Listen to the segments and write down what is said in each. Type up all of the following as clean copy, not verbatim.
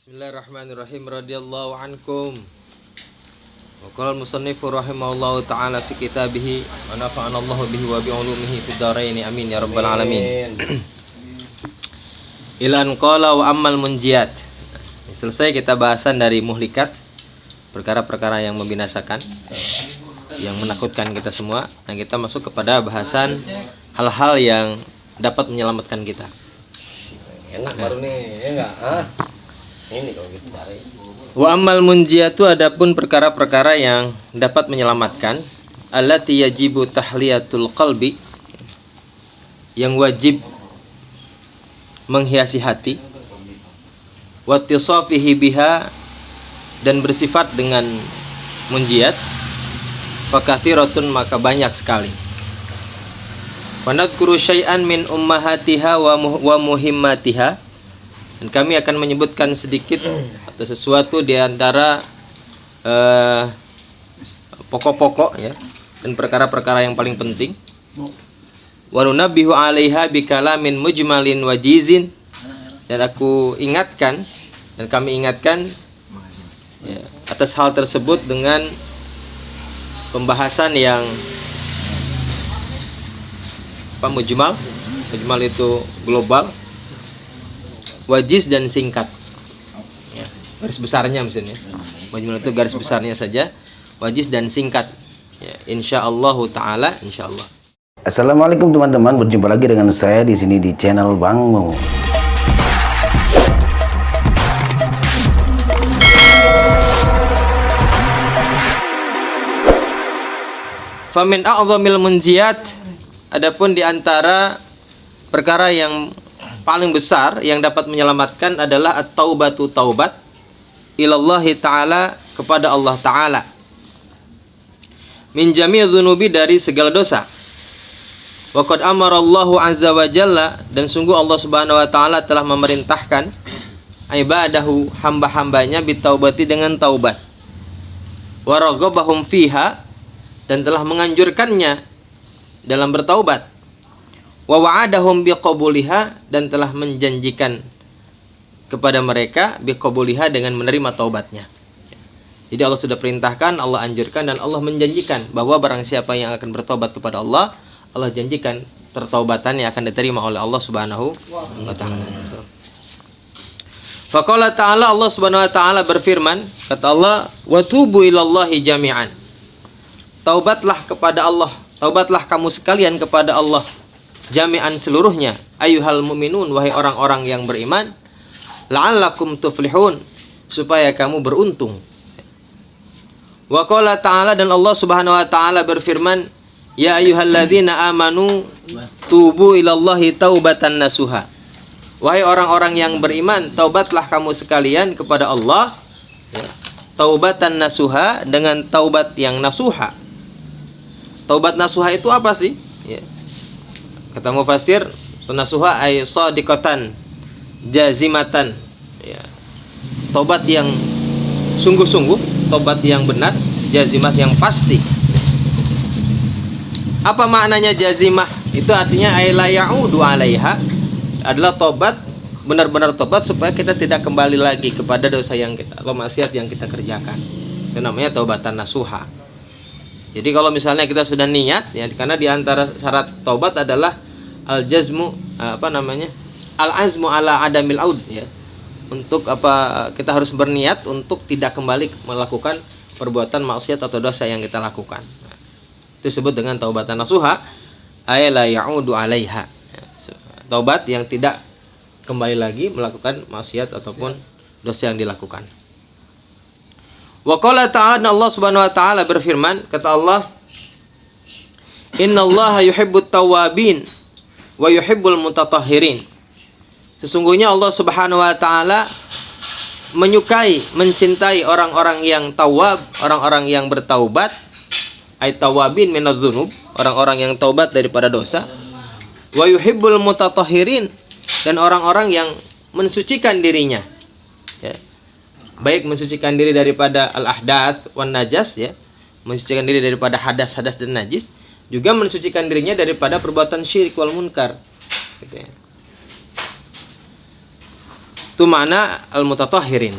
Bismillahirrahmanirrahim. Radhiyallahu ankum. Wa qala al-musannifu rahimahullahu ta'ala fi kitabihi wa nafa'ana Allahu bihi wa bi ulumihi fid dharain amin ya rabbal alamin. Ilan qala wa ammal munjiat. Selesai kita bahasan dari muhlikat, perkara-perkara yang membinasakan, yang menakutkan kita semua. Nah, kita masuk kepada bahasan hal-hal yang dapat menyelamatkan kita. Enak baru nih, ya enggak? Ini kalau gitu cari. Wa ammal munjiatu, adapun perkara-perkara yang dapat menyelamatkan, allati yajibu tahliyatul qalbi, yang wajib menghiasi hati, wa tisafihi biha, dan bersifat dengan munjiat, fakathiratun, maka banyak sekali. Fanadhkuru syai'an min ummahatiha wa muhimmatiha, dan kami akan menyebutkan sedikit atau sesuatu di antara pokok-pokok ya, dan perkara-perkara yang paling penting. Wa nunabbihu 'alaiha bikalamin mujmalin wajizin, dan aku ingatkan dan kami ingatkan ya, atas hal tersebut dengan pembahasan yang mujmal. Mujmal itu global, wajiz dan singkat ya, garis besarnya misalnya. Mujmal itu garis besarnya saja, wajiz dan singkat ya, insyaallah taala, insyaallah. Assalamualaikum teman-teman, berjumpa lagi dengan saya di sini di channel Bang Mo. Famin a'zamil munjiyat, adapun di antara perkara yang paling besar yang dapat menyelamatkan adalah at-taubatu, taubat, ilallahi ta'ala, kepada Allah Ta'ala, min jami' dzunubi, dari segala dosa. Wa qad amara Allahu azza wa jalla, dan sungguh Allah Subhanahu wa taala telah memerintahkan ibadahu, hamba-hambanya, bitaubati, dengan taubat. Wa raghabahum fiha, dan telah menganjurkannya dalam bertaubat. Wa wa'adahum biqabuliha, dan telah menjanjikan kepada mereka biqabuliha, dengan menerima taubatnya. Jadi Allah sudah perintahkan, Allah anjurkan, dan Allah menjanjikan bahwa barang siapa yang akan bertobat kepada Allah, Allah janjikan tertaubatannya akan diterima oleh Allah Subhanahu wa taala. Faqala ta'ala, Allah Subhanahu wa taala berfirman, kata Allah, wa tubu ilallahi jami'an. Taubatlah kepada Allah, taubatlah kamu sekalian kepada Allah, jami'an, seluruhnya, ayyuhal mu'minun, wahai orang-orang yang beriman, la'allakum tuflihun, supaya kamu beruntung. Wa qala ta'ala, dan Allah Subhanahu wa taala berfirman, ya ayyuhalladzina amanu tubu ilallahi taubatan nasuha. Wahai orang-orang yang beriman, taubatlah kamu sekalian kepada Allah ya, taubatan nasuha, dengan taubat yang nasuha. Taubat nasuha itu apa sih? Ya. Kata mufassir, nasuha ay shadiqatan jazimatan ya. Taubat yang sungguh-sungguh, taubat yang benar, jazimat yang pasti. Apa maknanya jazimah? Itu artinya ay la ya'udu 'alaiha, adalah taubat, benar-benar taubat supaya kita tidak kembali lagi kepada dosa yang kita atau maksiat yang kita kerjakan. Itu namanya taubatan nasuha. Jadi kalau misalnya kita sudah niat ya, karena di antara syarat taubat adalah al-jazmu, al-azmu ala adamil aud ya. Untuk kita harus berniat untuk tidak kembali melakukan perbuatan maksiat atau dosa yang kita lakukan. Itu disebut dengan taubatan nasuha, ay la ya'udu 'alaiha. Taubat yang tidak kembali lagi melakukan maksiat ataupun dosa yang dilakukan. Wa qala ta'ala, Allah Subhanahu wa taala berfirman, kata Allah, innallaha yuhibbut tawwabin wa yuhibbul mutatahhirin. Sesungguhnya Allah Subhanahu wa taala menyukai, mencintai orang-orang yang tawab, orang-orang yang bertaubat, ay tawabin minadz-dzunub, orang-orang yang taubat daripada dosa, wa yuhibbul mutatahhirin, dan orang-orang yang mensucikan dirinya ya. Baik mensucikan diri daripada al-ahdath wan najas ya, mensucikan diri daripada hadas-hadas dan najis, juga mensucikan dirinya daripada perbuatan syirik wal munkar gitu ya. Itu makna al-mutatahhirin.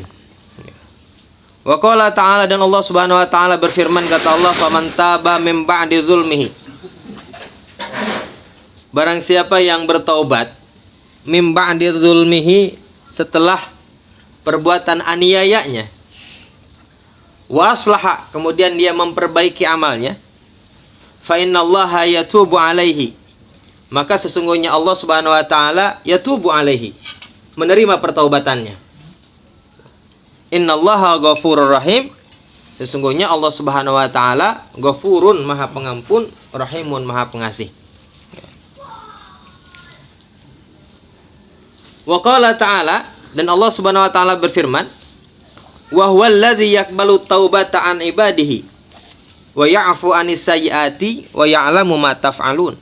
Wa qala ta'ala, dan Allah Subhanahu wa taala berfirman, kata Allah, faman taba min ba'di dzulmihi. Barang siapa yang bertaubat min ba'di dzulmihi, setelah perbuatan aniayanya, wa aslaha, kemudian dia memperbaiki amalnya, fa innallaha yatubu alaihi, maka sesungguhnya Allah Subhanahu wa taala yatubu alaihi, menerima pertaubatannya. Innallaha ghafurur rahim, sesungguhnya Allah Subhanahu wa taala ghafurun, maha pengampun, rahimun, maha pengasih. Wa qala ta'ala, dan Allah Subhanahu wa taala berfirman, wa huwal ladzi yaqbalu taubata an ibadihi wa ya'fu anis sayyiati wa ya'lamu ma taf'alun.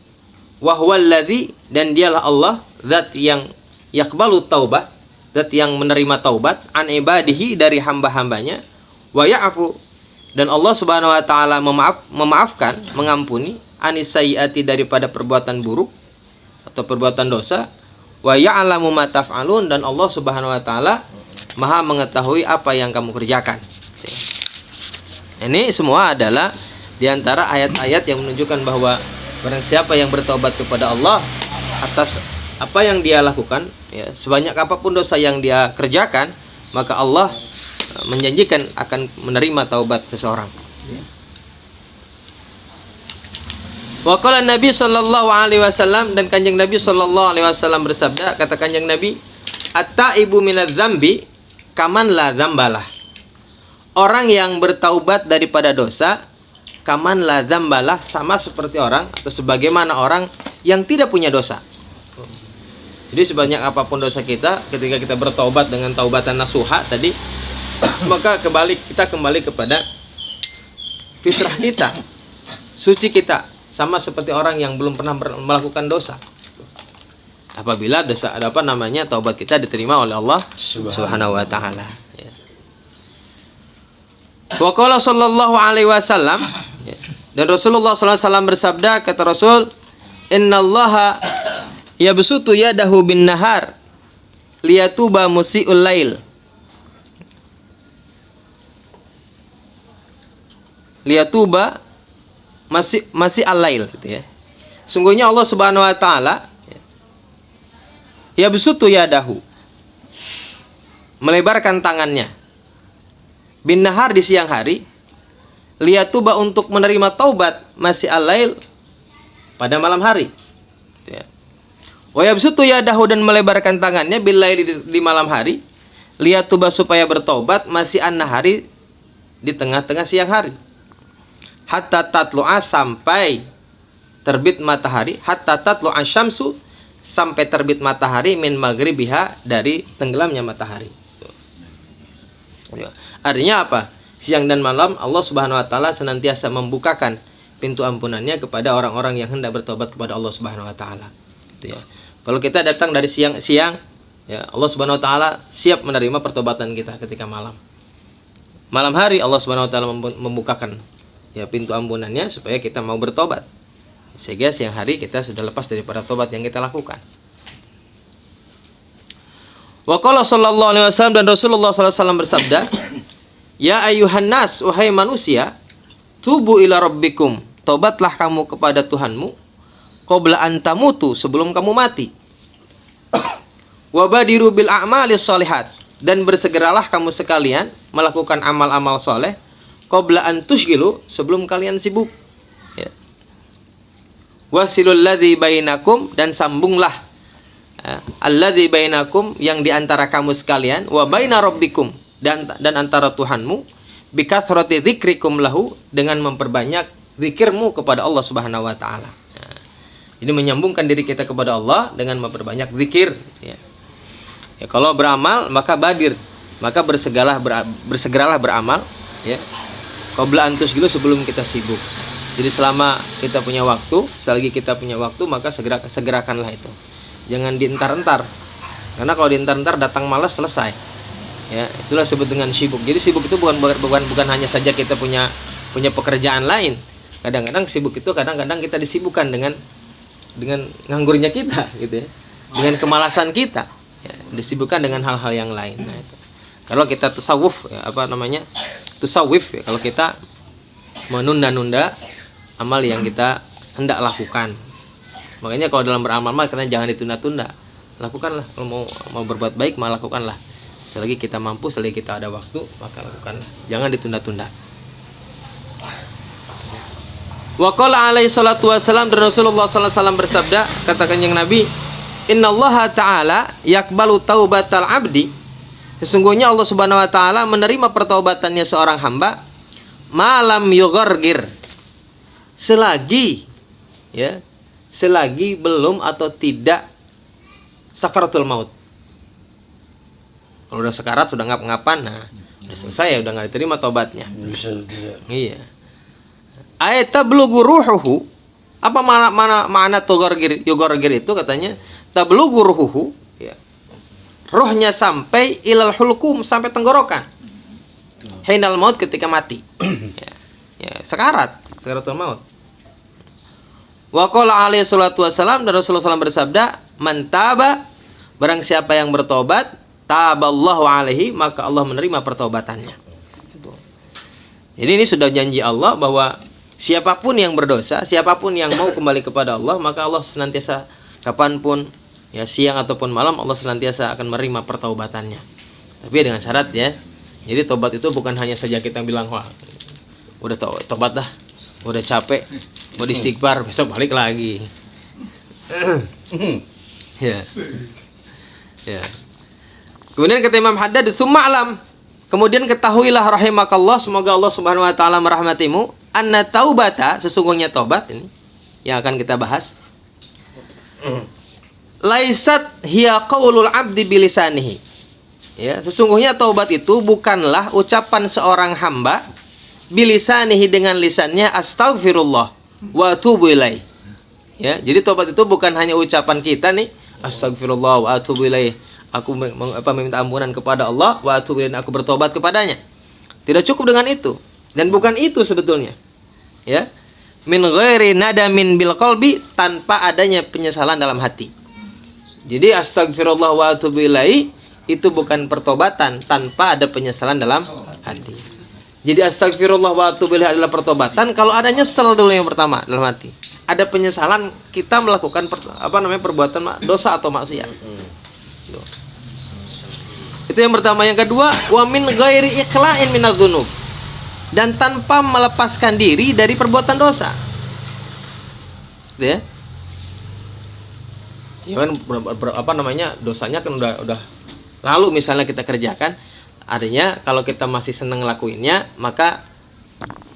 Wa huwal ladzi, dan dialah Allah, zat yang yaqbalu taubah, zat yang menerima taubat, an ibadihi, dari hamba-hambanya, wa ya'fu, dan Allah Subhanahu wa taala memaafkan, mengampuni, anis sayyiati, daripada perbuatan buruk atau perbuatan dosa, wa ya'lamu ma taf'alun, dan Allah Subhanahu wa taala maha mengetahui apa yang kamu kerjakan. Ini semua adalah diantara ayat-ayat yang menunjukkan bahwa barang siapa yang bertobat kepada Allah atas apa yang dia lakukan, ya, sebanyak apapun dosa yang dia kerjakan, maka Allah menjanjikan akan menerima taubat seseorang. Wa qala Nabi sallallahu alaihi wasallam, dan Kanjeng Nabi sallallahu alaihi wasallam bersabda, kata Kanjeng Nabi, at-taibu minadz dzambi kaman la dzambalah. Orang yang bertaubat daripada dosa, kaman la dzambalah, sama seperti orang atau sebagaimana orang yang tidak punya dosa. Jadi sebanyak apapun dosa kita, ketika kita bertaubat dengan taubatan nasuha tadi, maka kita kembali kepada fitrah kita, suci kita, sama seperti orang yang belum pernah melakukan dosa. Apabila dosa, taubat kita diterima oleh Allah Subhanahu wa taala. Ya. Wa qala sallallahu alaihi wasallam, dan Rasulullah sallallahu alaihi wasallam bersabda, kata Rasul, innallaha yabsutu yadahu bin nahar liyatuba musiiul lail. Liyatuba masih al-lail, gitu ya. Sungguhnya Allah Subhanahu wa taala ya besutu yadahu, melebarkan tangannya, bin nahar, di siang hari, liyatuba, untuk menerima taubat, masih al-lail, pada malam hari, gitu ya. Wa yabsutu yadahu, dan melebarkan tangannya, bil lail, di malam hari, liyatuba, supaya bertaubat, masih an-nahari, di tengah-tengah siang hari. Hatta tatlu'a, sampai terbit matahari, hatta tatlu'a syamsu, sampai terbit matahari, min maghribiha, dari tenggelamnya matahari. Artinya apa? Siang dan malam Allah Subhanahu wa taala senantiasa membukakan pintu ampunannya kepada orang-orang yang hendak bertobat kepada Allah Subhanahu wa taala. Gitu ya. Kalau kita datang dari siang, ya, Allah Subhanahu wa taala siap menerima pertobatan kita ketika malam. Malam hari Allah Subhanahu wa taala membukakan, ya, pintu ampunannya supaya kita mau bertobat. Sehingga siang hari kita sudah lepas daripada tobat yang kita lakukan. Wa qala sallallahu alaihi wasallam, dan Rasulullah sallallahu alaihi wasallam bersabda, ya ayyuhan nas, wahai manusia, tubu ila rabbikum, tobatlah kamu kepada Tuhanmu, qabla an tamutu, sebelum kamu mati. Wa badiru bil a'malis sholihat, dan bersegeralah kamu sekalian melakukan amal-amal soleh, qabla an tushgilu, sebelum kalian sibuk. Ya. Wasilul ladzi bainakum, dan sambunglah alladzi bainakum, yang diantara kamu sekalian, wa baina rabbikum, dan antara Tuhanmu, bikathrati dzikrikum lahu, dengan memperbanyak zikirmu kepada Allah Subhanahu wa taala. Jadi menyambungkan diri kita kepada Allah dengan memperbanyak zikir, ya. Ya, kalau beramal maka badir, maka bersegeralah beramal, ya. Qabla an tushgilu, sebelum kita sibuk. Jadi selama kita punya waktu, selagi kita punya waktu, maka segerakanlah itu. Jangan dientar-entar. Karena kalau dientar-entar datang malas, selesai. Ya, itulah sebut dengan sibuk. Jadi sibuk itu bukan hanya saja kita punya pekerjaan lain. Kadang-kadang sibuk itu kadang-kadang kita disibukkan dengan nganggurnya kita, gitu ya. Dengan kemalasan kita, ya, disibukkan dengan hal-hal yang lain. Nah, itu. Kalau kita tasawuf ya, tasawuf ya, kalau kita menunda-nunda amal yang kita hendak lakukan. Makanya kalau dalam beramal mah kita jangan ditunda-tunda. Lakukanlah, kalau mau berbuat baik mah lakukanlah. Selagi kita mampu, selagi kita ada waktu, maka lakukanlah. Jangan ditunda-tunda. Wa qala alaihi salatu wasalam, dan Rasulullah sallallahu alaihi wasallam bersabda, kata Kanjeng Nabi, "Innallaha ta'ala yaqbalu taubatal 'abdi." Sesungguhnya Allah Subhanahu wa taala menerima pertaubatannya seorang hamba malam yughargir. Selagi belum atau tidak sakaratul maut. Kalau udah sekarat, sudah ngap-ngapan, nah udah selesai ya, udah nggak diterima tobatnya. Iya. Ayat tablughu ruhuhu. Apa makna yughargir itu katanya? Tablughu ruhuhu, ya. Rohnya sampai ilal hulqum, sampai tenggorokan. Hinal maut, ketika mati. Ya, sakaratul maut. Wa qala alaihi salatu wasalam, dan Rasulullah SAW bersabda, "Man taba," barang siapa yang bertobat, taballahu alaihi, maka Allah menerima pertobatannya. Jadi ini sudah janji Allah bahwa siapapun yang berdosa, siapapun yang mau kembali kepada Allah, maka Allah senantiasa kapanpun, ya siang ataupun malam, Allah senantiasa akan menerima pertaubatannya. Tapi dengan syarat ya. Jadi tobat itu bukan hanya saja kita bilang, wah udah tobat dah, udah capek, mau istighfar, besok balik lagi. Ya. Ya. Kemudian kata Imam Haddad, "Tsumma alam." Kemudian ketahuilah rahimakallah, semoga Allah Subhanahu wa taala merahmatimu, anna taubata, sesungguhnya tobat ini yang akan kita bahas. Laisat hiya qaulul abdi bilisanihi. Ya, sesungguhnya taubat itu bukanlah ucapan seorang hamba bilisanihi, dengan lisannya, astaghfirullah wa atubu ilaih. Ya, jadi taubat itu bukan hanya ucapan kita nih, astaghfirullah wa atubu ilaih, aku meminta ampunan kepada Allah, wa atubu ilaih, aku bertobat kepadanya. Tidak cukup dengan itu, dan bukan itu sebetulnya. Ya. Min ghairi nadamin bil qalbi, tanpa adanya penyesalan dalam hati. Jadi astaghfirullah wa atubu ilaih itu bukan pertobatan tanpa ada penyesalan dalam hati. Jadi astagfirullah wa atubu ilaih adalah pertobatan kalau ada nyesel dulu yang pertama dalam hati. Ada penyesalan kita melakukan perbuatan dosa atau maksiat. Itu yang pertama. Yang kedua, wa min ghairi iqla'in minadz-dzunub, dan tanpa melepaskan diri dari perbuatan dosa. Gitu ya. Ya kan dosanya kan udah lalu misalnya kita kerjakan, artinya kalau kita masih senang ngelakuinnya, maka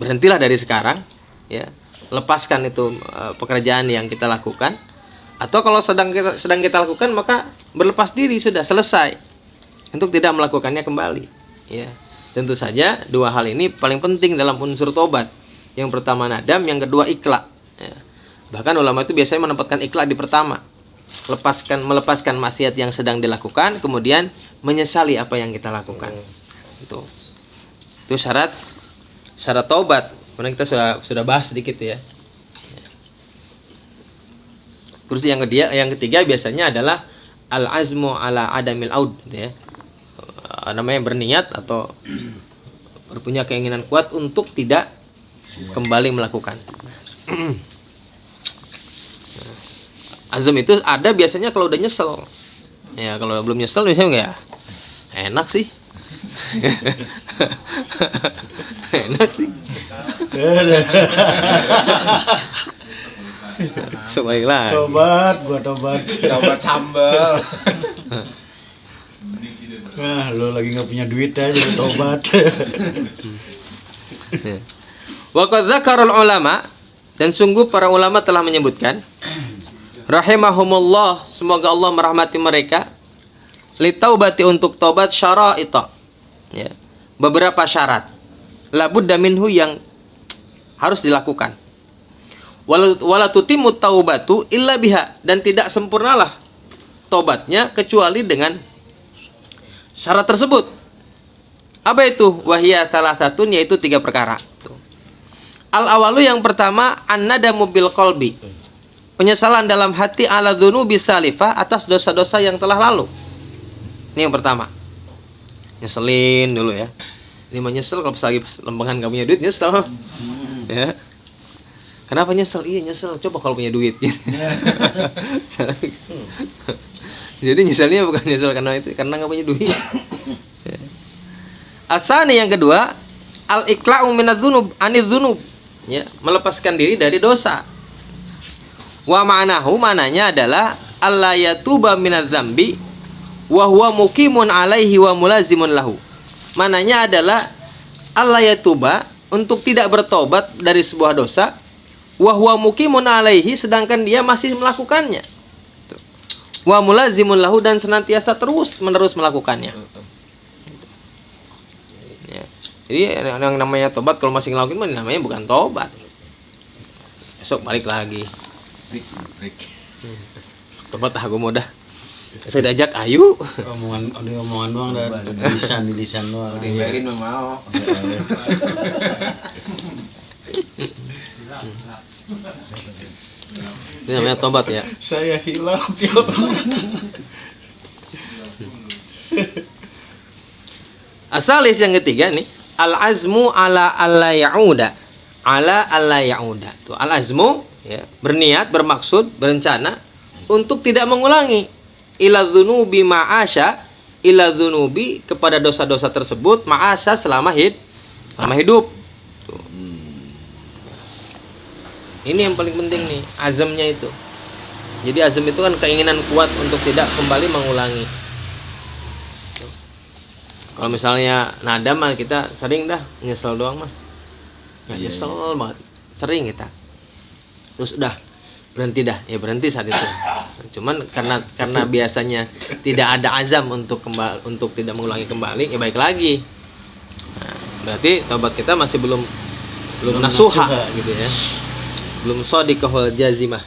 berhentilah dari sekarang, ya. Lepaskan itu pekerjaan yang kita lakukan, atau kalau sedang kita lakukan, maka berlepas diri, sudah selesai, untuk tidak melakukannya kembali, ya. Tentu saja dua hal ini paling penting dalam unsur tobat. Yang pertama nadam, yang kedua ikhla, ya. Bahkan ulama itu biasanya menempatkan ikhla di pertama, melepaskan maksiat yang sedang dilakukan, kemudian menyesali apa yang kita lakukan. Itu syarat taubat. Kemudian kita sudah bahas sedikit ya. Terus yang ketiga biasanya adalah al-azmu ala adamil aud, ya. Namanya berniat atau berpunya keinginan kuat untuk tidak kembali melakukan. Azam itu ada biasanya kalau udah nyesel. Ya, kalau belum nyesel biasanya enggak enak sih. Enak sih. Sebaiklah. Tobat sambal. Nah, lo lagi nggak punya duit aja tobat. Wa qad dzakarul ulama, dan sungguh para ulama telah menyebutkan, rahimahumullah, semoga Allah merahmati mereka, li taubati, untuk taubat syara'ita, ya, beberapa syarat, labudda minhu, yang harus dilakukan. Wala tutimmu taubatu illa biha, dan tidak sempurnalah taubatnya kecuali dengan syarat tersebut. Apa itu? Wahiyya thalathatun, yaitu 3 perkara. Al-awalu, yang pertama, an-nadamu bil qalbi, penyesalan dalam hati, ala dzunubi salifah, atas dosa-dosa yang telah lalu. Ini yang pertama. Nyeselin dulu ya. Ini mah nyesel kalau pas lagi lempengan gak punya duit nyesel. Ya. Kenapa nyesel? Iya nyesel. Coba kalau punya duit. Jadi nyeselnya bukan nyesel karena itu, karena nggak punya duit. Asani yang kedua, al-iqla'u minadz-dzunub, anidz-dzunub. Ya, melepaskan diri dari dosa. Wa ma'nahu, mananya adalah alla yatuba minadz-dzambi wa huwa muqimun 'alaihi wa mulazimun lahu. Mananya adalah alla yatuba, untuk tidak bertobat dari sebuah dosa, wa huwa muqimun 'alaihi, sedangkan dia masih melakukannya. Wa mulazimun lahu, dan senantiasa terus-menerus melakukannya. Ya. Jadi yang namanya tobat kalau masih ngelakuin namanya bukan tobat. Besok balik lagi. Tobat aku mau dah. Saya diajak ayo. Omongan doang dan lisan doang. Dibayarin mau. Ini namanya tobat ya. Saya hilang. Asalis yang ketiga nih, al-azmu ala alla ya'uda. Ala alla ya'uda. Tuh, al-azmu ya, berniat, bermaksud, berencana untuk tidak mengulangi ila dzunubi ma'asya, ila dzunubi, kepada dosa-dosa tersebut ma'asya selama hidup. Tuh. Ini yang paling penting nih, azamnya itu. Jadi azam itu kan keinginan kuat untuk tidak kembali mengulangi. Kalau misalnya nadam mah kita sering dah nyesel doang mah. Ya, nyesel banget. Sering kita. Terus udah berhenti dah. Ya berhenti saat itu. Cuman karena biasanya tidak ada azam untuk tidak mengulangi kembali, ya baik lagi. Nah, berarti taubat kita masih belum nasuha gitu ya. Belum shadiqahul jazimah.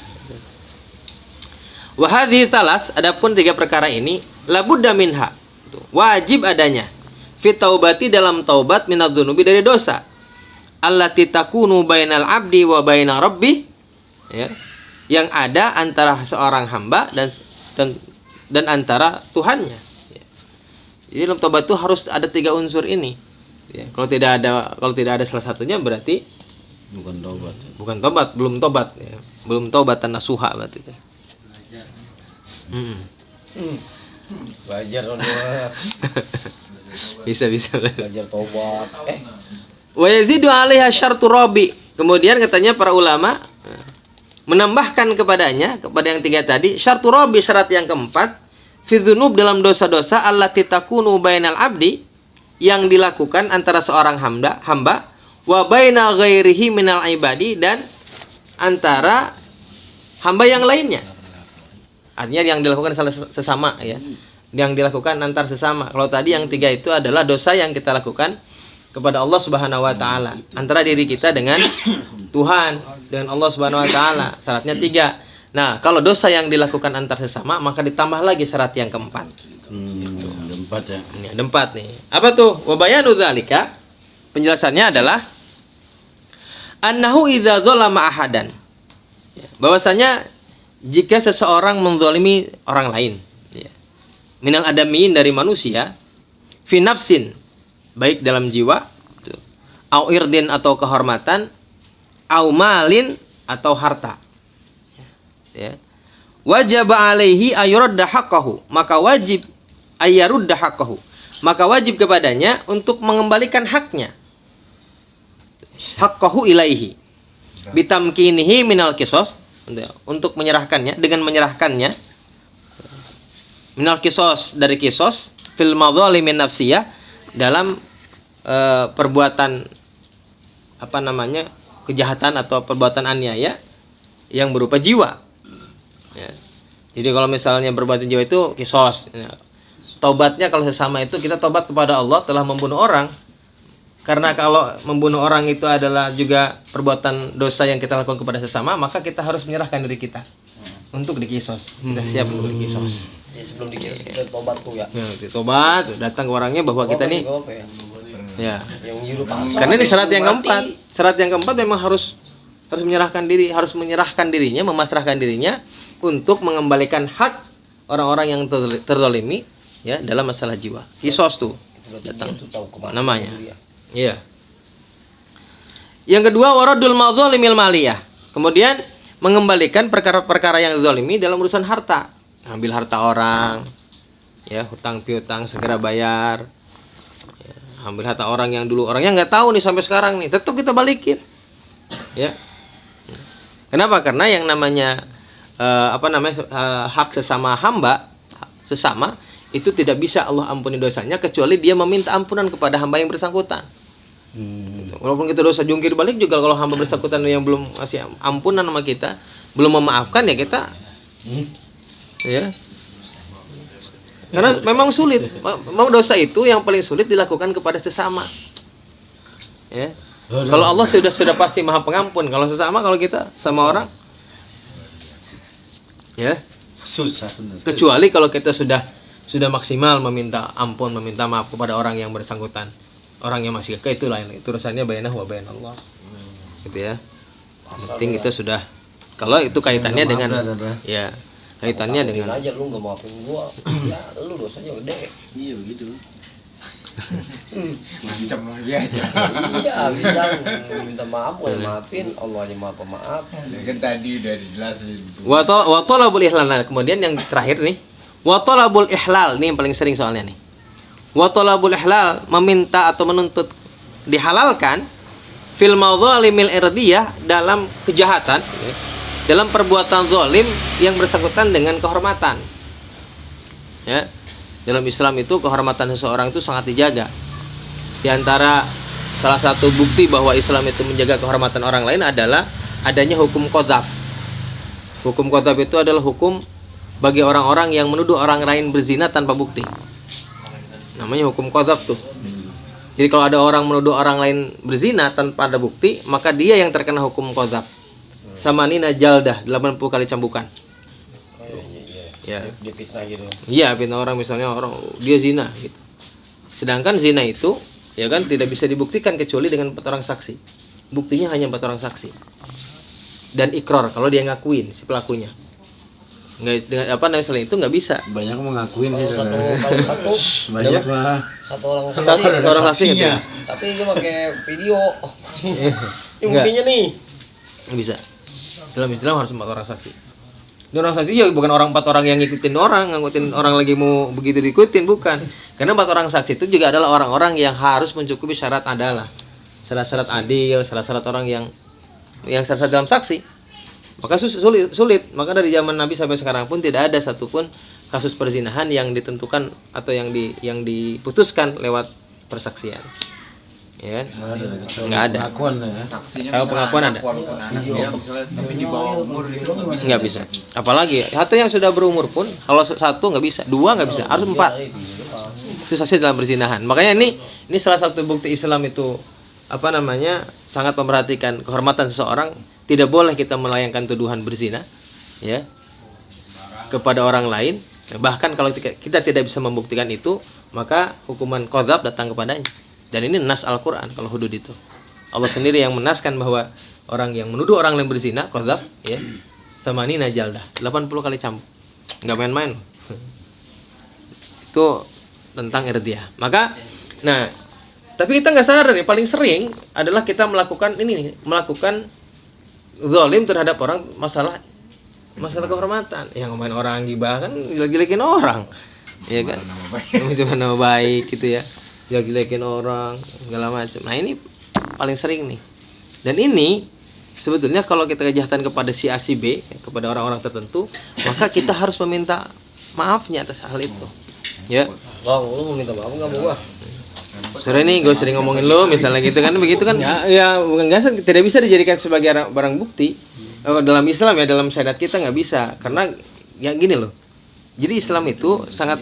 Wa hadhihi talas, adapun tiga perkara ini labudda minha, wajib adanya fi taubati, dalam taubat, minadz-dzunubi, dari dosa, allati takunu bainal abdi wa baina rabbih, ya, yang ada antara seorang hamba dan antara Tuhannya, ya. Jadi dalam taubat itu harus ada tiga unsur ini, ya. Kalau tidak ada salah satunya berarti bukan tobat, belum tobat, ya. Belum taubatan nasuha berarti. Belajar soalnya. Bisa Belajar tobat. Wa yazidu 'alaiha syartu rabi. Kemudian katanya para ulama menambahkan kepada yang tiga tadi, syartu rabi, syarat yang keempat, fi dzunub, dalam dosa-dosa, allati takunu bainal abdi, yang dilakukan antara seorang hamba wa baina ghairihi minal ibadi, dan antara hamba yang lainnya. Artinya yang dilakukan sesama, ya. Yang dilakukan antar sesama. Kalau tadi yang tiga itu adalah dosa yang kita lakukan kepada Allah Subhanahu wa taala, antara diri kita dengan Tuhan, dengan Allah Subhanahu wa taala. Syaratnya tiga. Nah, kalau dosa yang dilakukan antar sesama, maka ditambah lagi syarat yang keempat. Ada 4 ya. Ini ada 4 nih. Apa tuh? Wa bayanu dzalika. Penjelasannya adalah annahu idza dzalama ahadan. Bahwasanya jika seseorang menzalimi orang lain, ya, minal adamiin, dari manusia, fi nafsin, baik dalam jiwa, au irdin, atau kehormatan, au malin, atau harta, ya, wajib alaihi ayurudda haqqahu, maka wajib ayarudda haqqahu, maka wajib kepadanya untuk mengembalikan haknya, haqqahu ilaihi, bitamkinihi minal qisas, untuk menyerahkannya, dengan menyerahkannya, minal qisas, dari qisas, fil madzalimin nafsiyah, dalam perbuatan kejahatan atau perbuatan aniaya yang berupa jiwa, ya. Jadi kalau misalnya perbuatan jiwa itu qisas, ya. Taubatnya kalau sesama itu kita taubat kepada Allah telah membunuh orang. Karena kalau membunuh orang itu adalah juga perbuatan dosa yang kita lakukan kepada sesama, maka kita harus menyerahkan diri kita untuk dikisos. Kita siap untuk dikisos. Ya, sebelum dikisos kita tobat tuh ya. Ya, tobat, datang ke orangnya bahwa kita nih, ya. Yang nyuruh pasang. Karena ini syarat yang keempat. Syarat yang keempat memang harus menyerahkan diri, harus menyerahkan dirinya, memasrahkan dirinya untuk mengembalikan hak orang-orang yang terzalimi Ya, dalam masalah jiwa. Kisos tuh datang Itu tahu kemana namanya. dia. Iya. Yang kedua waradul madzalimil maliyah. Kemudian mengembalikan perkara-perkara yang zalimi dalam urusan harta. Ambil harta orang, ya, hutang piutang segera bayar. Ya, ambil harta orang yang dulu orangnya nggak tahu nih sampai sekarang nih, tetap kita balikin. Ya. Kenapa? Karena yang namanya hak sesama hamba, sesama itu tidak bisa Allah ampuni dosanya kecuali dia meminta ampunan kepada hamba yang bersangkutan. Walaupun kita dosa jungkir balik juga, kalau hamba bersangkutan yang belum kasih ampunan sama kita, belum memaafkan, ya kita ya. Karena memang sulit. Memang dosa itu yang paling sulit dilakukan kepada sesama. Ya. Kalau Allah sudah pasti Maha Pengampun. Kalau sesama, kalau kita sama orang, ya Susah bener. kecuali kalau kita sudah maksimal meminta ampun, meminta maaf kepada orang yang bersangkutan, orang yang masih kekeh, itu lain, itu urusannya bainah wa bain Allah, gitu ya. Penting itu sudah, kalau itu kaitannya dengan ya kaitannya Maafin dengan aja lu nggak maafin gua, ya lu dosanya gede. Iya begitu. Macam lagi aja. Iya, bisa minta maaf, boleh maafin, Allah aja maha pemaaf. Ya kan tadi udah dijelasin. wa talabul ihlal. Nah, kemudian yang terakhir nih, wa talabul ihlal, nih yang paling sering soalnya nih. Wa talabul ihlal, meminta atau menuntut dihalalkan fil madzalimil irdiyah, dalam kejahatan, dalam perbuatan zalim yang bersangkutan dengan kehormatan. Ya. Dalam Islam itu kehormatan seseorang itu sangat dijaga. Di antara salah satu bukti bahwa Islam itu menjaga kehormatan orang lain adalah adanya hukum qadzaf. Hukum qadzaf itu adalah hukum bagi orang-orang yang menuduh orang lain berzina tanpa bukti. Namanya hukum qadzaf tuh. Jadi kalau ada orang menuduh orang lain berzina tanpa ada bukti, maka dia yang terkena hukum qadzaf. Samanina jaldah, 80 kali cambukan. Ya. Dia fitnah gitu. Iya, fitnah orang, misalnya orang dia zina gitu. Sedangkan zina itu ya kan tidak bisa dibuktikan kecuali dengan 4 orang saksi. Buktinya hanya 4 orang saksi. Dan ikrar kalau dia ngakuin si pelakunya. Enggak, dengan apa namanya, selain itu nggak bisa. Banyak mengakuin sih. Kalau satu Banyak lah. satu orang Satu saksi, orang saksi gitu. tapi dia pakai video. Ini Enggak. buktinya nih. Nggak bisa. Dalam Islam harus 4 orang saksi. Ini orang saksi ya bukan 4 orang yang ngikutin orang lagi mau begitu diikutin, bukan. Karena 4 orang saksi itu juga adalah orang-orang yang harus mencukupi syarat adalah. Syarat-syarat adil, syarat-syarat orang yang syarat dalam saksi. Maka sulit. Maka dari zaman Nabi sampai sekarang pun tidak ada satupun kasus perzinahan yang ditentukan atau yang diputuskan lewat persaksian. Ya kan? Nggak ada. Pengakuan ya. Saksinya Kalau misalnya pengakuan anak, ada. walaupun anak dia misalnya tapi di bawah umur gitu Nggak bisa. Apalagi atau yang sudah berumur pun, kalau 1 nggak bisa, 2 nggak bisa, harus 4. Itu saksi dalam perzinahan. Makanya ini salah satu bukti Islam itu sangat memperhatikan kehormatan seseorang. Tidak boleh kita melayangkan tuduhan berzina, ya, kepada orang lain. Bahkan kalau kita tidak bisa membuktikan itu, maka hukuman qadzaf datang kepadanya. Dan ini nas Al-Quran kalau hudud itu. Allah sendiri yang menaskan bahwa orang yang menuduh orang lain berzina, qadzaf, ya, samanina jaldah, 80 kali cambuk. Enggak main-main. Itu tentang irdiyah. Maka, tapi kita nggak sadar nih, paling sering adalah kita melakukan zalim terhadap orang, masalah kehormatan. Yang ngomongin orang gibah kan jelek-jelekin orang. Iya kan? Cuma nama baik gitu ya. Jelek-jelekin orang segala macam. Nah, ini paling sering nih. Dan ini sebetulnya kalau kita kejahatan kepada si A si B, kepada orang-orang tertentu, maka kita harus meminta maafnya atas hal itu. Ya. Bang, lu mau minta maaf enggak mau gua? Sore ini gue sering ngomongin lo misalnya gitu kan, begitu kan ya bukan nggak, tidak bisa dijadikan sebagai barang bukti dalam Islam ya, dalam syariat kita nggak bisa, karena ya gini loh. Jadi Islam itu sangat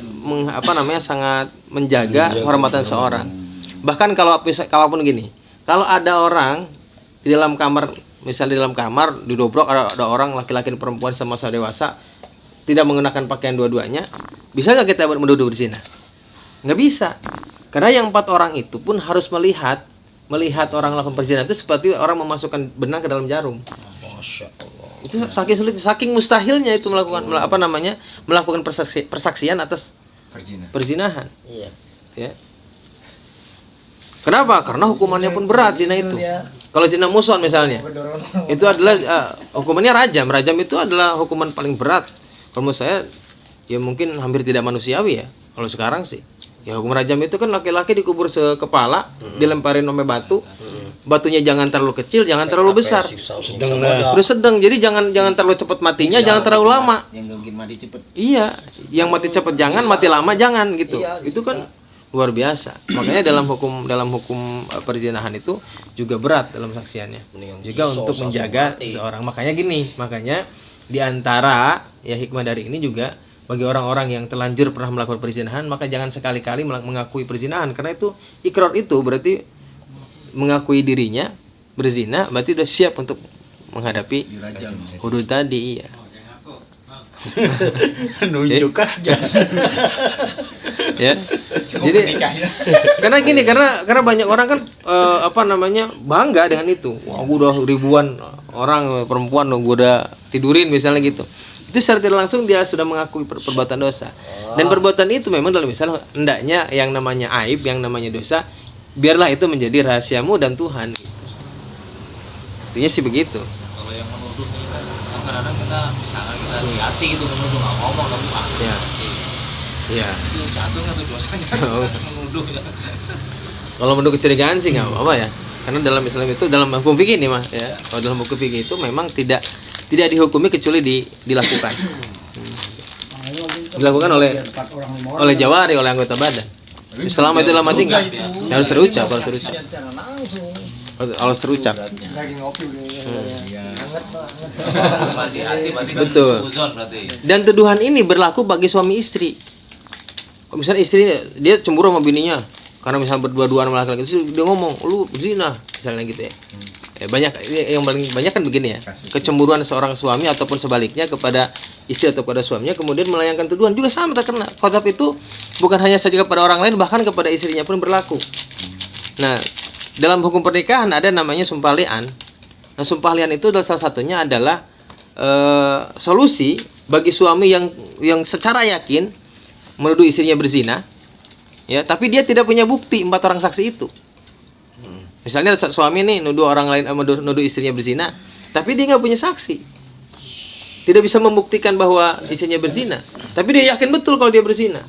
sangat menjaga kehormatan seorang. Bahkan kalaupun gini, kalau ada orang di dalam kamar, misalnya di dalam kamar didobrok, ada orang laki-laki dan perempuan sama-sama dewasa tidak mengenakan pakaian dua-duanya, bisa nggak kita menuduh berzina? Nggak bisa. Karena yang 4 orang itu pun harus melihat orang melakukan perzinahan itu seperti orang memasukkan benang ke dalam jarum. Masya Allah. Itu saking sulit, saking mustahilnya itu melakukan persaksian atas perzinahan. Iya. Ya. Kenapa? Karena hukumannya pun berat zina itu. Kalau zina muson misalnya, itu adalah hukumannya rajam. Rajam itu adalah hukuman paling berat. Kalau menurut saya, ya mungkin hampir tidak manusiawi ya. Kalau sekarang sih, ya hukum rajam itu kan laki-laki dikubur sekepala, dilemparin sama batu. Batunya jangan terlalu kecil, jangan terlalu besar. Terus sedang. Jadi jangan terlalu cepat matinya, jangan terlalu lama. Yang mungkin mati cepet. Iya, yang mati cepat jangan, mati lama jangan gitu. Itu kan luar biasa. Makanya dalam hukum perzinahan itu juga berat dalam saksiannya. Juga untuk menjaga seorang. Makanya di antara ya hikmah dari ini juga bagi orang-orang yang terlanjur pernah melakukan perzinahan, maka jangan sekali-kali mengakui perzinahan, karena itu ikrar itu berarti mengakui dirinya berzina, berarti sudah siap untuk menghadapi hudud tadi. Iya. Nunjuk aja. Ya. Jadi karena banyak orang kan bangga dengan itu. Wah, gua udah ribuan orang perempuan gua udah tidurin misalnya gitu. Itu secara tidak langsung dia sudah mengakui perbuatan dosa. Dan perbuatan itu memang dalam misal hendaknya yang namanya aib, yang namanya dosa, biarlah itu menjadi rahasiamu dan Tuhan gitu. Intinya sih begitu. Kalau yang menuduh ini kan kadang-kadang kita misalnya kita hati gitu menuduh nggak ngomong tapi pasti. Ya. Iya. Itu jatuhnya tuh dosanya menuduh ya. Kalau menuduh kecurigaan sih nggak apa-apa ya. Karena dalam Islam itu, dalam hukum fikih nih mah ya. Kalau dalam hukum fikih itu memang tidak dihukumi kecuali dilakukan. Dilakukan oleh jawari, oleh anggota badan. Selama itu lama tinggal harus terucap. Betul. Dan tuduhan ini berlaku bagi suami istri. Kalau misalnya istri dia cemburu sama bininya karena misalnya berdua-duaan sama laki-laki, dia ngomong lu zina misalnya gitu ya. Banyak yang paling banyak kan begini ya, kecemburuan seorang suami ataupun sebaliknya kepada istri atau kepada suaminya, kemudian melayangkan tuduhan juga sama terkena. Qadzaf itu bukan hanya saja kepada orang lain, bahkan kepada istrinya pun berlaku. Nah, dalam hukum pernikahan ada namanya sumpah li'an. Nah, sumpah li'an itu adalah salah satunya adalah solusi bagi suami yang secara yakin menuduh istrinya berzina, ya, tapi dia tidak punya bukti 4 orang saksi itu. Misalnya suami nih nuduh orang lain, nuduh istrinya berzina, tapi dia nggak punya saksi, tidak bisa membuktikan bahwa istrinya berzina, tapi dia yakin betul kalau dia berzina.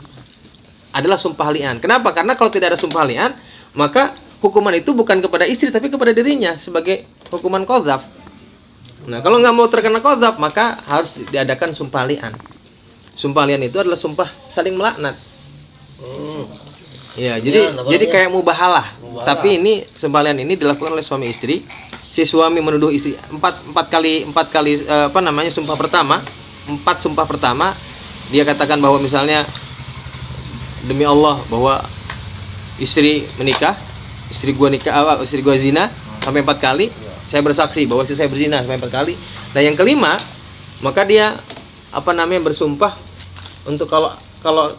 Adalah sumpah li'an. Kenapa? Karena kalau tidak ada sumpah li'an, maka hukuman itu bukan kepada istri tapi kepada dirinya sebagai hukuman qadzaf. Nah, kalau nggak mau terkena qadzaf, maka harus diadakan sumpah li'an. Sumpah li'an itu adalah sumpah saling melaknat. Ya, jadi kayak mubahalah. Tapi ini sumpah li'an ini dilakukan oleh suami istri. Si suami menuduh istri empat kali sumpah pertama. 4 sumpah pertama dia katakan bahwa misalnya demi Allah bahwa istri menikah, istri gua zina sampai 4 kali. Saya bersaksi bahwa istri saya berzina sampai 4 kali. Nah, yang kelima, maka dia bersumpah untuk kalau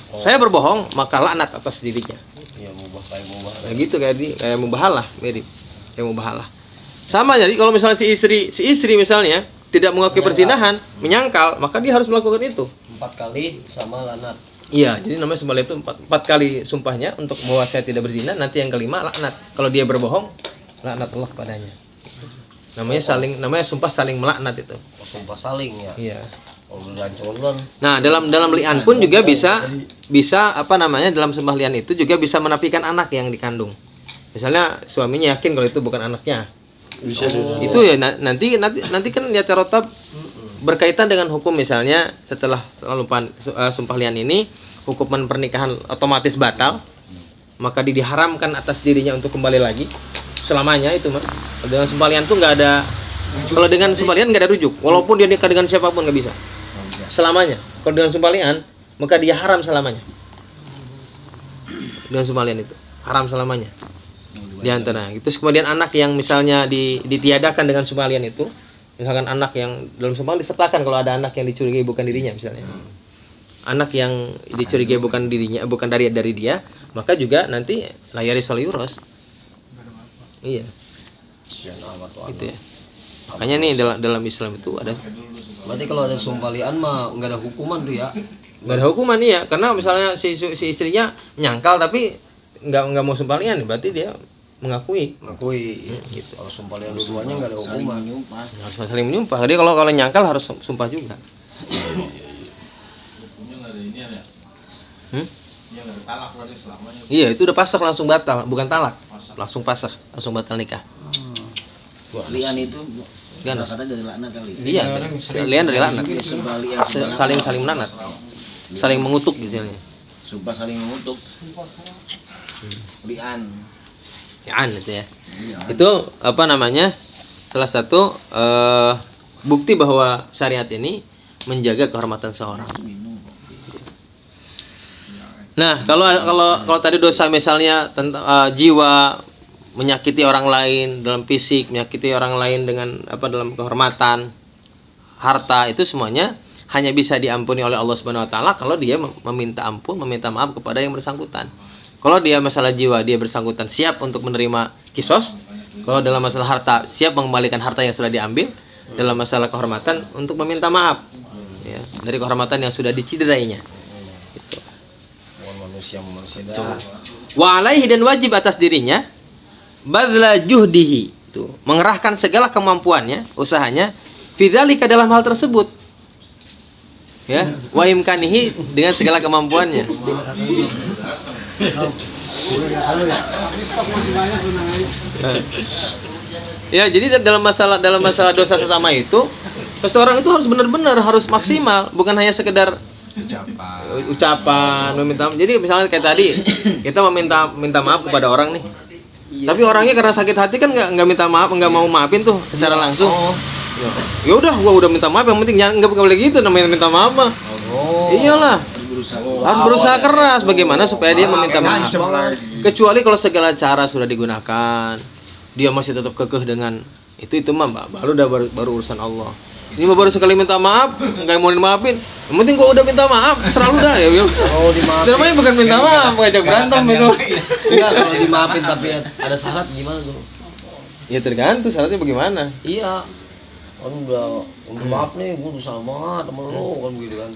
saya berbohong maka laknat atas dirinya. Iya, mubah. Nah, gitu kayak mubahalah, mirip kayak mubahalah. Sama, jadi kalau misalnya si istri misalnya tidak mengakui perzinahan, menyangkal, maka dia harus melakukan itu 4 kali sama laknat. Iya, jadi namanya sumpah itu 4 kali sumpahnya untuk bahwa saya tidak berzina, nanti yang kelima laknat. Kalau dia berbohong, laknat Allah kepadanya. Namanya sumpah saling melaknat itu. Sumpah saling ya. Iya. Nah, dalam li'an pun juga bisa dalam sumpah li'an itu juga bisa menafikan anak yang dikandung. Misalnya suaminya yakin kalau itu bukan anaknya. Bisa Itu ya nanti kan ya terotab berkaitan dengan hukum, misalnya setelah sumpah li'an ini hukuman pernikahan otomatis batal, maka diharamkan atas dirinya untuk kembali lagi selamanya itu mah. Dengan sumpah li'an tuh nggak ada, kalau dengan sumpah li'an nggak ada rujuk, walaupun dia nikah dengan siapapun nggak bisa selamanya. Kalau dengan sumpah li'an maka dia haram selamanya. Dengan sumpah li'an itu haram selamanya di antara. Terus kemudian anak yang misalnya ditiadakan dengan sumpah li'an itu, misalkan anak yang dalam sumpah disertakan kalau ada anak yang dicurigai bukan dirinya misalnya. Anak yang dicurigai bukan dirinya, bukan dari dia, maka juga nanti layari solyuros. Iya. Gitu ya. Makanya nih dalam Islam itu ada. Berarti kalau ada sumpah li'an mah nggak ada hukuman tuh ya. Nggak ada hukuman iya, karena misalnya si istrinya nyangkal tapi nggak mau sumpah lian, berarti dia mengakui. Gitu. Kalau sumpah lian dua-duanya nggak ada hukuman. Harus saling menyumpah. Jadi kalau nyangkal harus sumpah juga. Iya, itu udah pasah langsung batal, bukan talak. Langsung pasah, langsung batal nikah. Lian itu Lian. kata dari laknat kali. Iya, lian dari laknat. Sumpah lian Saling menanat. Saling mengutuk misalnya. sumpah saling mengutuk. Lian. Lian itu ya. Itu apa namanya? Salah satu bukti bahwa syariat ini menjaga kehormatan seorang. Nah, kalau tadi dosa misalnya tentang jiwa, menyakiti orang lain dalam fisik, menyakiti orang lain dengan dalam kehormatan, harta, itu semuanya hanya bisa diampuni oleh Allah Subhanahu wa taala kalau dia meminta ampun, meminta maaf kepada yang bersangkutan. Kalau dia masalah jiwa, dia bersangkutan siap untuk menerima kisos. Kalau dalam masalah harta, siap mengembalikan harta yang sudah diambil. Dalam masalah kehormatan, untuk meminta maaf ya, dari kehormatan yang sudah diciderainya. Gitu. Manusia Wa alaihi, dan wajib atas dirinya badla juhdihi, itu mengerahkan segala kemampuannya, usahanya, fidzalika, dalam hal tersebut. Ya, wa imkanihi, dengan segala kemampuannya. Ya, jadi dalam masalah dosa sesama itu, seseorang itu harus benar-benar harus maksimal, bukan hanya sekedar ucapan meminta. Jadi misalnya kayak tadi kita minta maaf kepada orang nih, tapi orangnya karena sakit hati kan nggak minta maaf, nggak mau maafin tuh secara langsung. Ya udah, gua udah minta maaf, yang penting jangan, nggak boleh gitu namanya minta maaf mah. Iyalah, harus berusaha keras bagaimana supaya dia meminta maaf. Kecuali kalau segala cara sudah digunakan, dia masih tetap kekeh dengan itu mah baru urusan Allah. Ini mah baru sekali minta maaf, nggak mau dimaafin. Yang penting gua udah minta maaf, selalu dah ya. Oh, dimaafin. Namanya bukan minta maaf, ngajak berantem itu. Enggak, kalau dimaafin tapi ada syarat gimana tuh? Ya tergantung syaratnya bagaimana. Iya. Kan udah maaf nih, gue tuh salah banget sama lo kan begitu kan.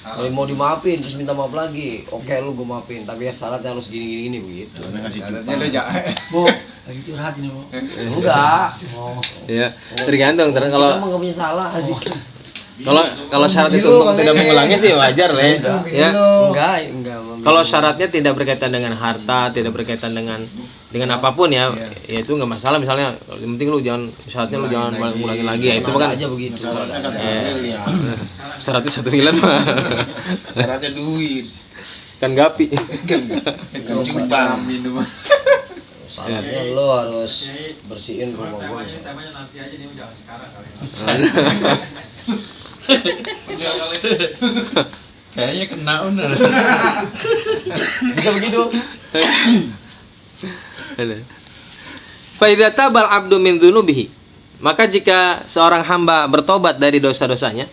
Kalau mau dimaafin terus minta maaf lagi, oke lu gue maafin, tapi ya syaratnya harus gini begitu. Syaratnya udah Bu, lagi curhat ini, Bu. Enggak. Ya, tergantung. Kita Kalau emang gak punya salah sih. kalau syarat itu untuk tidak mengulangi sih wajar lah ya. Enggak. Kalau syaratnya tidak berkaitan dengan harta, tidak berkaitan dengan apapun ya, ya itu nggak masalah. Misalnya yang penting syaratnya lu jangan mengulangi lagi ya, itu kan aja begitu. syaratnya 1 miliar mah. syaratnya duit. Kan gapi. Kejutan minum. Syaratnya lo harus bersihin rumah gue. Kayaknya kena bener. Bisa begitu. Fa idza tabal abdu min dzunubihi, maka jika seorang hamba bertobat dari dosa-dosanya,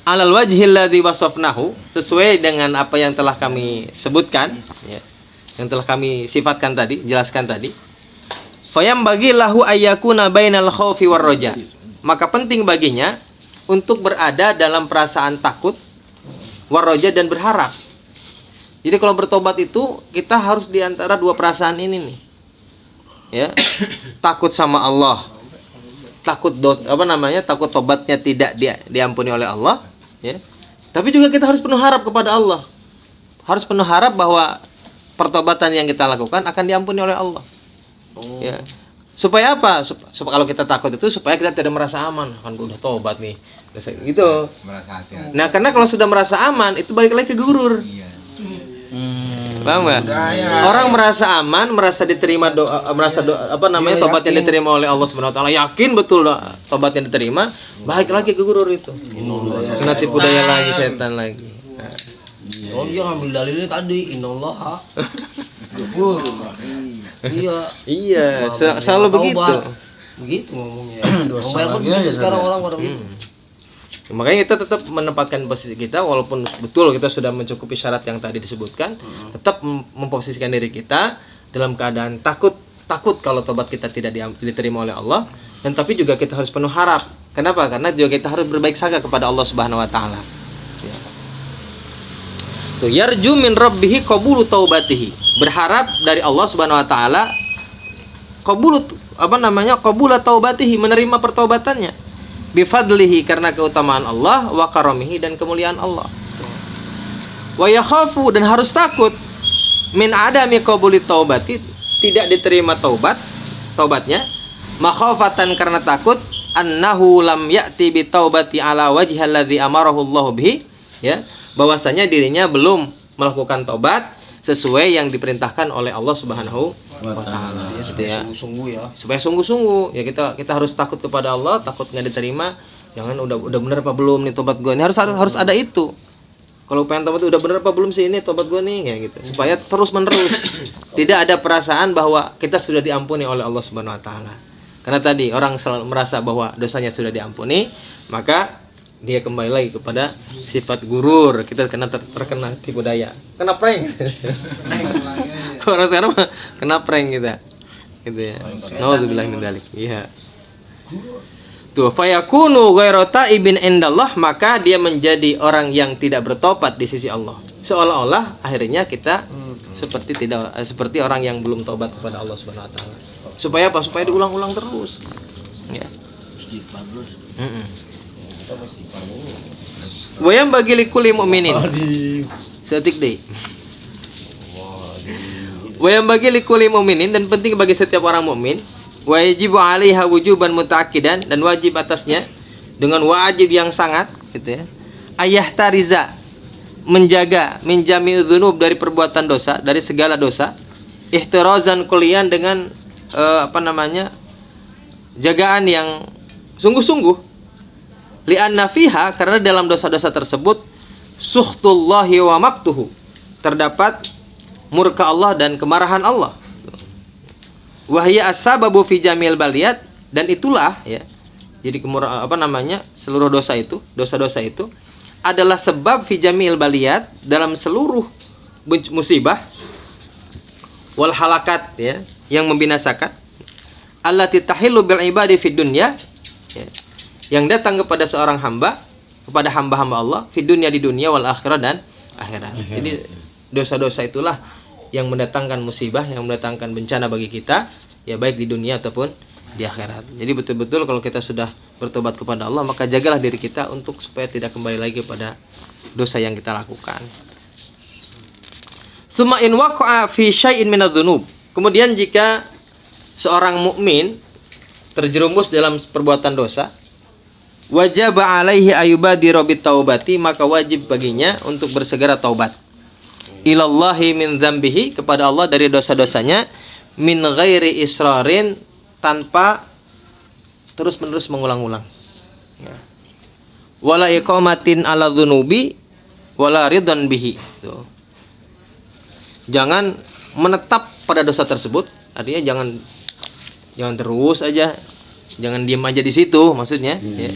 alal wajhil ladzi wasafnahu, sesuai dengan apa yang telah kami sebutkan ya, yang telah kami sifatkan tadi, jelaskan tadi, fayam bagi lahu ayyakuna bainal khaufi war raja, maka penting baginya untuk berada dalam perasaan takut, war raja, dan berharap. Jadi kalau bertobat itu kita harus di antara dua perasaan ini nih. Ya. Takut sama Allah. Takut takut tobatnya tidak diampuni oleh Allah, ya. Tapi juga kita harus penuh harap kepada Allah. Harus penuh harap bahwa pertobatan yang kita lakukan akan diampuni oleh Allah. Ya. Supaya apa? Supaya kalau kita takut itu supaya kita tidak merasa aman. Kan gue udah tobat nih. Gitu. Merasa hati-hati. Nah, karena kalau sudah merasa aman itu balik lagi ke gurur. Paham nggak? Orang merasa aman, merasa diterima tobatnya diterima oleh Allah Subhanahu wa taala, yakin betul tobatnya diterima, balik lagi ke gurur itu. Kena tipu daya lagi, setan lagi. Oh, dia ngambil dalilnya tadi, innallaha ghafur. Iya, selalu begitu. Begitu ngomongnya. Ngomongnya sekarang orang pada begitu. Makanya kita tetap menempatkan posisi kita, walaupun betul kita sudah mencukupi syarat yang tadi disebutkan, tetap memposisikan diri kita dalam keadaan takut kalau tobat kita tidak diterima oleh Allah, dan tapi juga kita harus penuh harap. Kenapa? Karena juga kita harus berbaik sangka kepada Allah Subhanahu wa taala. Ya. Tuh, yarju min rabbihi qabulu taubatihi. Berharap dari Allah Subhanahu wa taala qabulu qabula taubatihi, menerima pertaubatannya. Bifadlihi, karena keutamaan Allah, wa karamihi, dan kemuliaan Allah. Wa yakhafu, dan harus takut min adami qabuli taubati, tidak diterima taubatnya, makhafatan, karena takut annahu lam ya'ti bi taubati ala wajhi alladhi amarahu Allah bihi, ya, bahwasanya dirinya belum melakukan taubat sesuai yang diperintahkan oleh Allah Subhanahu wa taala. Gitu ya. Sungguh-sungguh ya. Supaya sungguh-sungguh ya, kita harus takut kepada Allah, takut nggak diterima. Jangan udah bener apa belum nih tobat gue. Ini harus ada itu. Kalau pengen tobat udah bener apa belum sih ini tobat gue nih, ya gitu. Supaya terus menerus tidak ada perasaan bahwa kita sudah diampuni oleh Allah Subhanahu wa taala. Karena tadi orang selalu merasa bahwa dosanya sudah diampuni, maka dia kembali lagi kepada sifat gurur. Kita terkena tipu daya, kena prank. Orang sekarang kena prank kita, gitu ya. Nauzubillah min dzalik. Iya. Tuh, fayakunu ghairu taibin indallah, maka dia menjadi orang yang tidak bertobat di sisi Allah. Seolah-olah akhirnya kita seperti orang yang belum tobat kepada Allah Subhanahu wa taala. Supaya apa? Supaya diulang-ulang terus. Ya. Wayam bagi likuli mu'minin. Setik deh. Wayam bagi likuli mu'minin, dan penting bagi setiap orang mukmin, wajibu alaiha wujuban mutaakidan, dan wajib atasnya dengan wajib yang sangat, gitu ya. Ayah tariza, menjaga min jami'udz dzunub, dari perbuatan dosa, dari segala dosa, ihtirazan kulian, dengan jagaan yang sungguh-sungguh. Li'anna fiha, karena dalam dosa-dosa tersebut sukhtullahi wa maktuhu, terdapat murka Allah dan kemarahan Allah. Wahya as-sababu fi jamil baliyat, dan itulah ya. Jadi seluruh dosa-dosa itu adalah sebab fi jamil baliyat, dalam seluruh musibah, wal halakat, ya, yang membinasakan, allati tahillu bil ibadi fid dunya, ya, yang datang kepada seorang hamba, kepada hamba-hamba Allah fid dunya, di dunia, wal akhirah, dan akhirat. Jadi dosa-dosa itulah yang mendatangkan musibah, yang mendatangkan bencana bagi kita, ya, baik di dunia ataupun di akhirat. Jadi betul-betul kalau kita sudah bertobat kepada Allah, maka jagalah diri kita untuk supaya tidak kembali lagi pada dosa yang kita lakukan. Summa in waqa'a fi syai'in minadz-dzunub. Kemudian jika seorang mukmin terjerumus dalam perbuatan dosa, wajib alaihi ayubadiru bit taubati, maka wajib baginya untuk bersegera taubat. Ilallahi min dzambihi, kepada Allah dari dosa-dosanya, min ghairi israrin, tanpa terus-menerus mengulang-ulang. Ya. Wala iqamatin ala dzunubi wala ridwan bihi. Tuh. Jangan menetap pada dosa tersebut, artinya jangan terus aja, jangan diam aja di situ, maksudnya. Ya.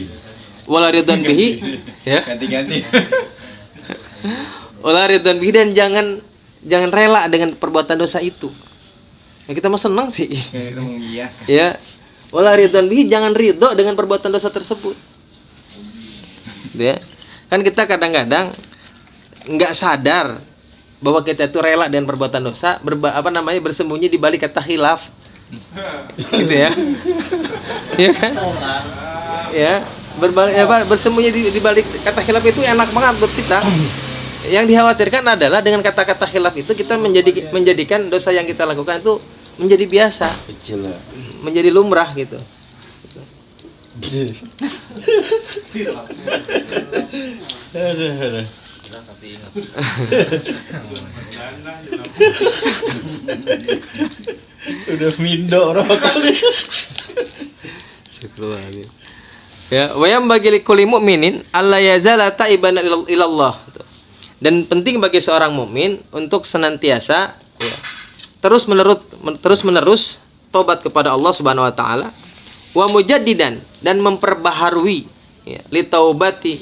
Wala ridwan bihi, ya. Ganti-ganti. Wala ridwan bihi, dan jangan rela dengan perbuatan dosa itu. Ya, kita mah senang sih. Iya. Ya. Wala ridwan bihi, jangan ridho dengan perbuatan dosa tersebut. Ya. Kan kita kadang-kadang enggak sadar bahwa kita itu rela dengan perbuatan dosa, bersembunyi di balik kata khilaf. Gitu ya. Iya kan? Ya, bersembunyi di balik kata khilaf itu enak banget buat kita. Yang dikhawatirkan adalah dengan kata-kata khilaf itu kita menjadikan dosa yang kita lakukan itu menjadi biasa, Kecil lah. menjadi lumrah gitu. Tapi ingat. Udah mindo orang kali. Astagfirullahaladzim. Ya, wa yam bagi likulli mu'minin alla yazala taiban ilallah. Dan penting bagi seorang mukmin untuk senantiasa, ya, terus menerus tobat kepada Allah Subhanahu wa taala, wa mujaddidan, dan memperbaharui, ya, li taubati,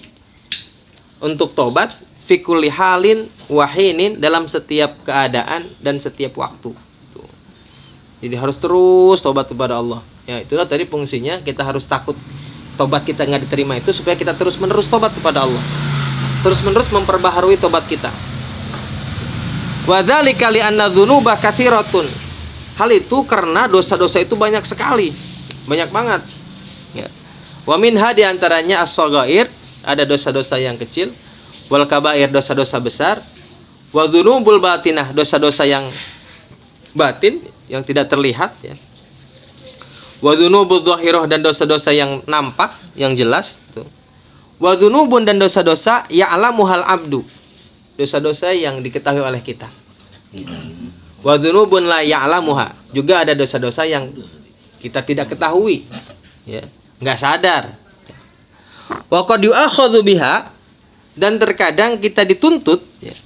untuk tobat, fi kulli halin wahinin, dalam setiap keadaan dan setiap waktu. Tuh. Jadi harus terus tobat kepada Allah. Ya, itulah tadi fungsinya kita harus takut tobat kita nggak diterima itu, supaya kita terus menerus tobat kepada Allah, terus menerus memperbaharui tobat kita. Wa dzalika li anna dzunuba katsiratun. Hal itu karena dosa-dosa itu banyak sekali. Banyak banget. Ya. Wa minha di antaranya as-shaghair, ada dosa-dosa yang kecil, wal kabair, dosa-dosa besar, wa dzunubul batinah, dosa-dosa yang batin yang tidak terlihat ya. Wa dzunubudz dzahirah, dan dosa-dosa yang nampak, yang jelas tuh. Wa dzunubun, dan dosa-dosa ya'lamuhal abdu, dosa-dosa yang diketahui oleh kita. Wa dzunubun la ya'lamuha, juga ada dosa-dosa yang kita tidak ketahui ya, enggak sadar. Wa qad yu'akhadhu biha, dan terkadang kita dituntut ya,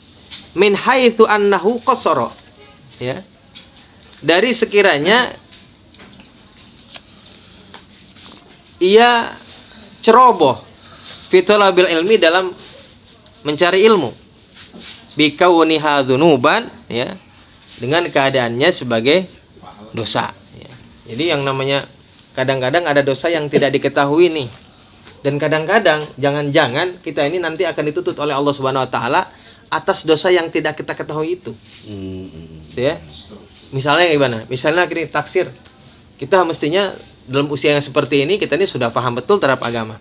min haitsu annahu qasara ya, dari sekiranya ia ceroboh fi talabil ilmi, dalam mencari ilmu, bi kauniha dzunuban ya, dengan keadaannya sebagai dosa ya. Jadi yang namanya kadang-kadang ada dosa yang tidak diketahui nih, dan kadang-kadang jangan-jangan kita ini nanti akan dituntut oleh Allah Subhanahu wa taala atas dosa yang tidak kita ketahui itu. Ya. Misalnya gimana? Misalnya gini, taksir. Kita mestinya dalam usia yang seperti ini, kita ini sudah paham betul terhadap agama.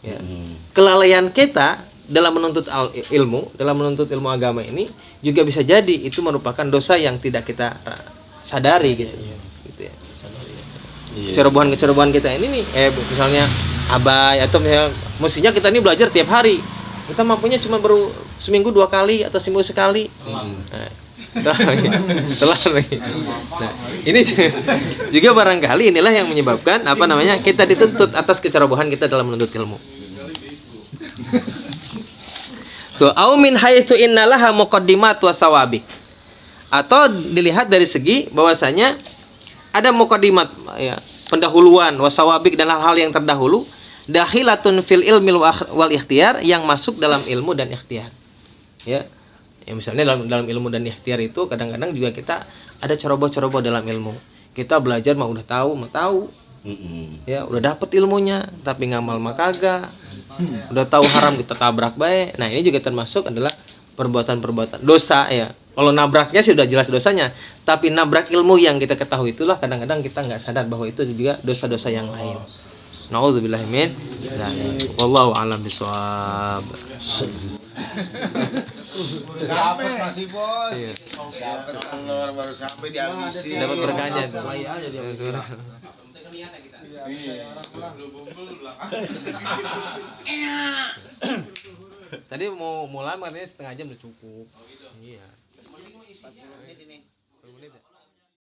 Ya. Kelalaian kita dalam menuntut ilmu, dalam menuntut ilmu agama ini juga bisa jadi itu merupakan dosa yang tidak kita sadari gitu. Gitu ya. Kecerobohan kita ini nih, misalnya abai, atau misalnya mestinya kita ini belajar tiap hari. Kita mampunya cuma baru seminggu 2 kali atau seminggu sekali. Telah lagi. Nah, ini juga barangkali inilah yang menyebabkan kita dituntut atas kecerobohan kita dalam menuntut ilmu. Tuh, au min haitsu innalaha muqaddimat wa sawabiq. Atau dilihat dari segi bahwasanya ada muqaddimat ya, pendahuluan, wasawabiq, dan hal-hal yang terdahulu, dakhilatun fil ilmi wal ikhtiyar, yang masuk dalam ilmu dan ikhtiar. Ya. Ya misalnya dalam ilmu dan ikhtiar itu kadang-kadang juga kita ada ceroboh-ceroboh dalam ilmu. Kita belajar mah udah tahu. Ya, udah dapet ilmunya tapi ngamal mah kagak. Udah tahu haram kita tabrak bae. Nah, ini juga termasuk adalah perbuatan-perbuatan dosa ya. Kalau nabraknya sih udah jelas dosanya, tapi nabrak ilmu yang kita ketahui itulah kadang-kadang kita nggak sadar bahwa itu juga dosa-dosa yang lain. Nauzubillahi min dzalik. Wallahu a'lam bishawab. Dapat masih bos. Dapat telur baru sampai dihabisin. Dapat berkahnya. Aja dia. Tadi mau mulai katanya setengah jam udah cukup. Iya. 40 menit ini. 40 menit.